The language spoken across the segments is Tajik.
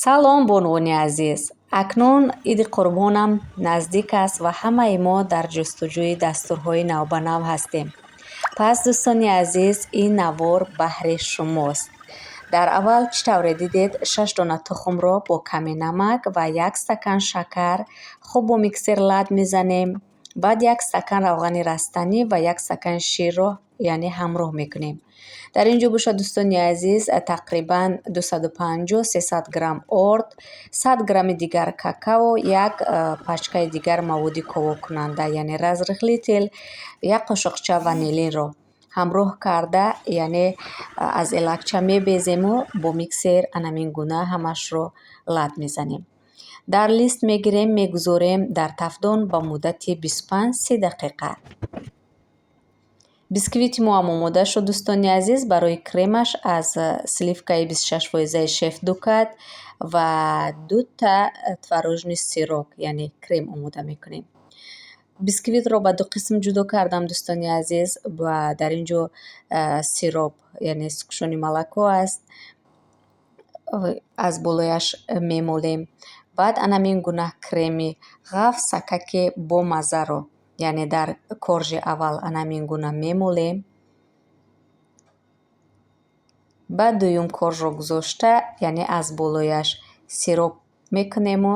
салом бонувони азиз, акнун иди қурбонам наздик аст ва ҳамаи мо дар ҷустуҷӯи дастурҳои навбанав ҳастем. Пас дӯстони азиз, ин навор баҳри шумост. Дар аввал чӣ тавре дидед 6 дона тухмро бо ками намак ва 1 стакан шакар хуб бо миксер лад мезанем. Баъд 1 стакан равғани растанӣ ва 1 стакан ширро яъне ҳамроҳ мекунем. дар ин ҷо бошад дӯстони азиз тақрибан 250-300 грамм орд, 100 грамми дигар какао, як пачкаи дигар маводи ковокунанда яъне разрыхлитель, 1 қошуқча ванилинро ҳамроҳ карда яъне аз элакча мебезему бо миксер анамин гуна ҳамашро лад мезанем. дар лист мегирем, мегузорем дар тавдон ба муддати 25-30 дақиқа. бисквити мо ҳам омода шуд дӯстони азиз. Барои кремаш аз сливкаи 26% шеф дукат ва 2 та творожни сирок яъне крем омода мекунем. бисквитро ба 2 қисм ҷудо кардам дӯстони азиз ва дар ин ҷо сироп яъне кушони молоко аст, аз болояш мемолем. баъд анамин гуна креми ғаф сакаки бомазаро яъне дар коржи аввал анамин гуна мемолем. баъд дуюм коржро гузошта яъне аз болояш сироп мекунему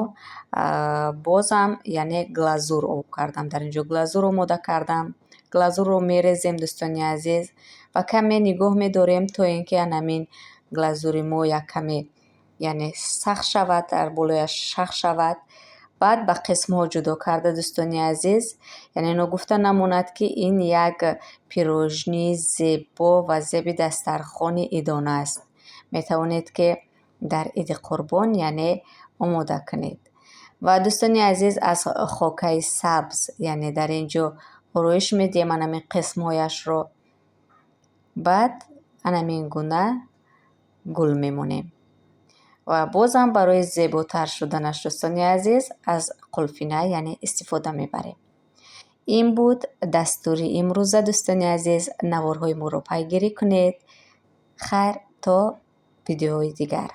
бозам яъне глазур кардам. дар ин ҷо глазур омода кардам. глазурро мерезем дӯстони азиз ва каме нигоҳ медорем то ин ки анамин глазури мо яккаме яъне сахт шавад, дар болояш шах шавад. баъд ба қисмҳо ҷудо карда дӯстони азиз, яъне ногуфта намонад ки ин як пирожнии зебо ва зеби дастархони идона аст. метавонед ки дар иди қурбон яъне омода кунед. ва дӯстони азиз аз хокаи сабз яъне дар ин ҷо ороиш медиҳем анамин қисмҳояшро. баъд анамин гуна гул мемонем. ва бозам барои зеботар шуданаш дӯстони азиз аз қулфина яъне истифода мебарем. ин буд дастури имрӯза дӯстони азиз. наворҳои моро пайгирӣ кунед. хайр то видеоҳои дигар.